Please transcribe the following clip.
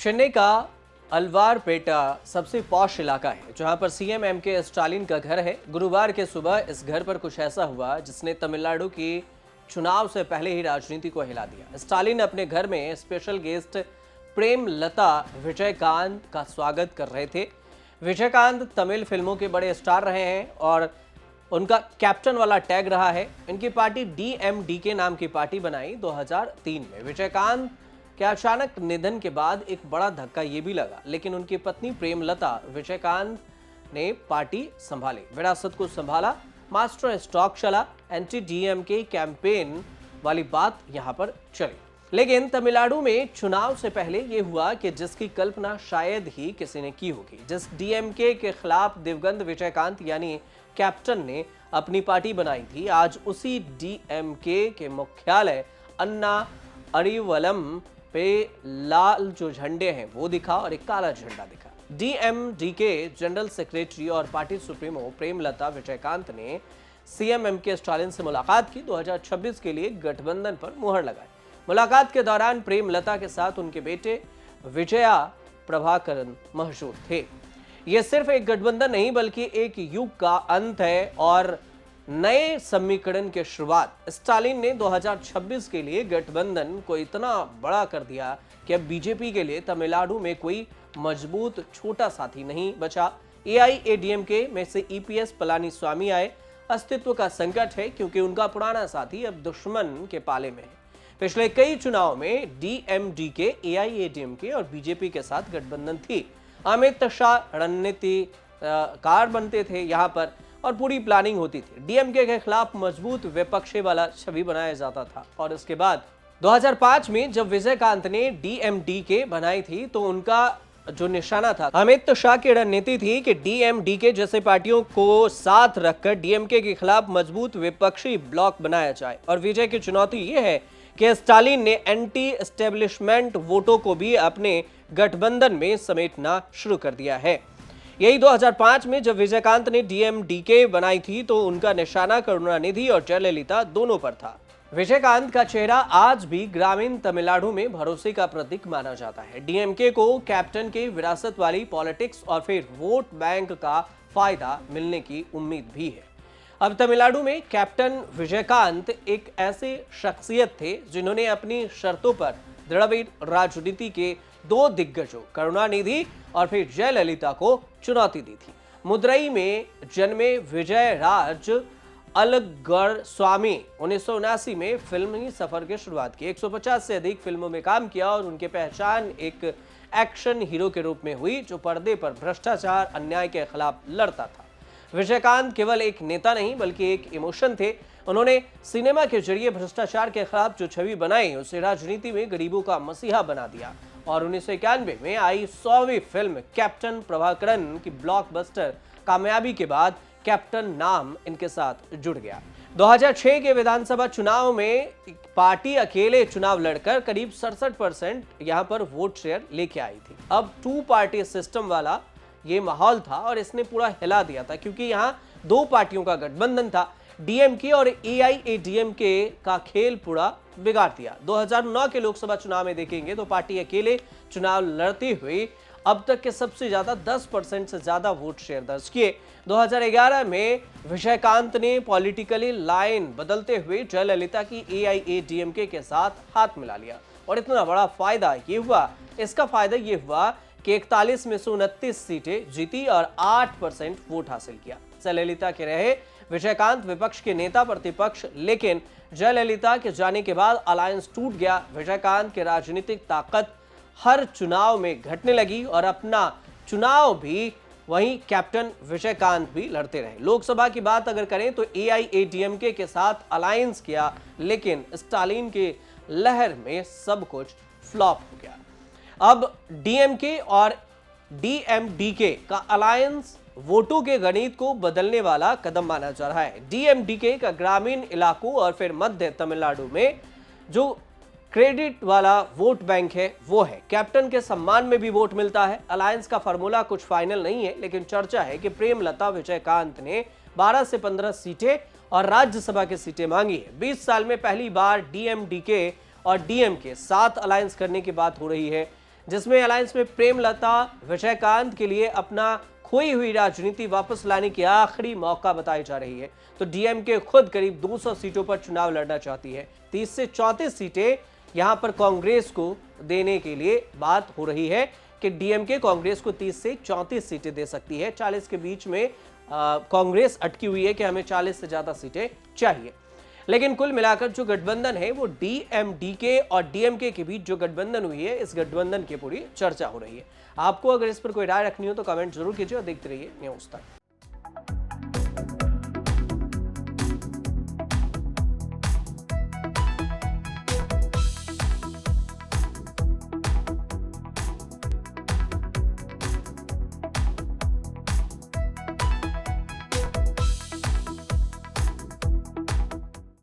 चेन्नई का अल्वारपेटा सबसे पॉश इलाका है जहां पर सीएम एमके स्टालिन का घर है। गुरुवार के सुबह इस घर पर कुछ ऐसा हुआ जिसने तमिलनाडु की चुनाव से पहले ही राजनीति को हिला दिया। स्टालिन अपने घर में स्पेशल गेस्ट प्रेमलता विजयकांत का स्वागत कर रहे थे। विजयकांत तमिल फिल्मों के बड़े स्टार रहे हैं और उनका कैप्टन वाला टैग रहा है। इनकी पार्टी डीएमडीके नाम की पार्टी बनाई 2003 में। विजयकांत के अचानक निधन के बाद एक बड़ा धक्का ये भी लगा, लेकिन उनकी पत्नी प्रेमलता विजयकांत ने पार्टी संभाली, विरासत को संभाला, मास्टर स्टॉक चला, एंटी डीएमके कैंपेन वाली बात यहां पर चली। लेकिन तमिलनाडु में चुनाव से पहले यह हुआ कि जिसकी कल्पना शायद ही किसी ने की होगी। जिस डीएमके के खिलाफ दिवंगत विजयकांत यानी कैप्टन ने अपनी पार्टी बनाई थी, आज उसी डीएमके के मुख्यालय अन्ना अरिवलम पे लाल जो झंडे हैं वो दिखा और एक काला झंडा दिखा। डीएमडीके जनरल सेक्रेटरी और पार्टी सुप्रीमो प्रेमलता विजयकांत ने सीएम एमके स्टालिन से मुलाकात की। 2026 के लिए गठबंधन पर मुहर लगाई। मुलाकात के दौरान प्रेमलता के साथ उनके बेटे विजया प्रभाकरन मौजूद थे। यह सिर्फ एक गठबंधन नहीं बल्कि एक युग का अंत है और नए समीकरण की शुरुआत। स्टालिन ने 2026 के लिए गठबंधन को इतना बड़ा कर दिया कि अब बीजेपी के लिए तमिलनाडु में कोई मजबूत छोटा साथी नहीं बचा। एआईएडीएमके में से ईपीएस पलानीस्वामी आए। अस्तित्व का संकट है क्योंकि उनका पुराना साथी अब दुश्मन के पाले में है। पिछले कई चुनाव में डीएमडीके, एआईएडीएमके और बीजेपी के साथ गठबंधन थी। अमित शाह रणनीतिकार बनते थे यहां पर और पूरी प्लानिंग होती थी। डीएमके के खिलाफ मजबूत विपक्षी वाला छवि बनाया जाता था। और इसके बाद 2005 में जब विजयकांत ने डीएमडीके बनाई थी तो उनका जो निशाना था अमित शाह की रणनीति थी कि डीएमडीके जैसे पार्टियों को साथ रखकर डीएमके के खिलाफ मजबूत विपक्षी ब्लॉक बनाया जाए। और विजय की चुनौती यह है कि स्टालिन ने एंटी एस्टेब्लिशमेंट वोटों को भी अपने गठबंधन में समेटना शुरू कर दिया है। यही 2005 में जब विजयकांत ने डीएमडीके बनाई थी तो उनका निशाना करुणानिधि और जयललिता दोनों पर था। विजयकांत का चेहरा आज भी ग्रामीण तमिलनाडु में भरोसे का प्रतीक माना जाता है। डीएमके को कैप्टन की विरासत वाली पॉलिटिक्स और फिर वोट बैंक का फायदा मिलने की उम्मीद भी है। अब तमिलनाडु में कैप्टन विजयकांत एक ऐसे शख्सियत थे जिन्होंने अपनी शर्तों पर द्रविड़ राजनीति के दो दिग्गजों करुणानिधि और फिर जयललिता को चुनौती दी थी। मदुरई में जन्मे विजय राज अलगड़ स्वामी 1979 में फिल्मी सफर की शुरुआत की। 150 से अधिक फिल्मों में काम किया और उनकी पहचान एक एक्शन हीरो के रूप में हुई जो पर्दे पर भ्रष्टाचार अन्याय के खिलाफ लड़ता था। विजयकांत केवल एक नेता नहीं बल्कि एक इमोशन थे। उन्होंने सिनेमा के जरिए भ्रष्टाचार के खिलाफ जो छवि बनाई उसे राजनीति में गरीबों का मसीहा बना दिया। और 1991 में आई 100वीं फिल्म कैप्टन प्रभाकरन की ब्लॉकबस्टर कामयाबी के बाद कैप्टन नाम इनके साथ जुड़ गया। 2006 के विधानसभा चुनाव में पार्टी अकेले चुनाव लड़कर करीब 67% यहां पर वोट शेयर लेके आई थी। अब 2 पार्टी सिस्टम वाला ये माहौल था और इसने पूरा हिला दिया था क्योंकि यहाँ 2 पार्टियों का गठबंधन था। डीएमके और एआईएडीएमके का खेल पूरा बिगाड़ दिया। 2009 के लोकसभा चुनाव में देखेंगे तो पार्टी अकेले चुनाव लड़ती हुई अब तक के सबसे ज्यादा 10% से ज्यादा वोट शेयर दर्ज किए। 2011 में विजयकांत ने पॉलिटिकली लाइन बदलते हुए जयललिता की एआईएडीएमके के साथ हाथ मिला लिया और इतना बड़ा फायदा ये हुआ। इसका फायदा ये हुआ कि 41 में से 29 सीटें जीती और 8% वोट हासिल किया। जयललिता के रहे विजयकांत विपक्ष के नेता प्रतिपक्ष, लेकिन जयललिता के जाने के बाद अलायंस टूट गया। विजयकांत की राजनीतिक ताकत हर चुनाव में घटने लगी और अपना चुनाव भी वहीं कैप्टन विजयकांत भी लड़ते रहे। लोकसभा की बात अगर करें तो एआईएडीएमके के साथ अलायंस किया, लेकिन स्टालिन के लहर में सब कुछ फ्लॉप हो गया। अब डीएमके और डीएमडीके का अलायंस वोटों के गणित को बदलने वाला कदम माना जा रहा है। डीएमडीके का ग्रामीण इलाकों और फिर मध्य तमिलनाडु में जो क्रेडिट वाला वोट बैंक है वो है। कैप्टन के सम्मान में भी वोट मिलता है। अलायंस का फॉर्मूला कुछ फाइनल नहीं है, लेकिन चर्चा है कि प्रेमलता विजयकांत ने 12 से 15 सीटें और राज्यसभा की सीटें मांगी है। 20 साल में पहली बार डीएमडीके और डीएमके साथ अलायंस करने की बात हो रही है। जिसमें अलायंस में प्रेमलता विजयकांत के लिए अपना खोई हुई राजनीति वापस लाने की आखिरी मौका बताई जा रही है। तो डीएमके खुद करीब 200 सीटों पर चुनाव लड़ना चाहती है। 30 से 34 सीटें यहां पर कांग्रेस को देने के लिए बात हो रही है कि डीएमके कांग्रेस को 30 से 34 सीटें दे सकती है। 40 के बीच में कांग्रेस अटकी हुई है कि हमें 40 से ज्यादा सीटें चाहिए। लेकिन कुल मिलाकर जो गठबंधन है वो डीएमडीके और डीएमके के बीच जो गठबंधन हुई है, इस गठबंधन की पूरी चर्चा हो रही है। आपको अगर इस पर कोई राय रखनी हो तो कमेंट जरूर कीजिए और देखते रहिए न्यूज़ तक।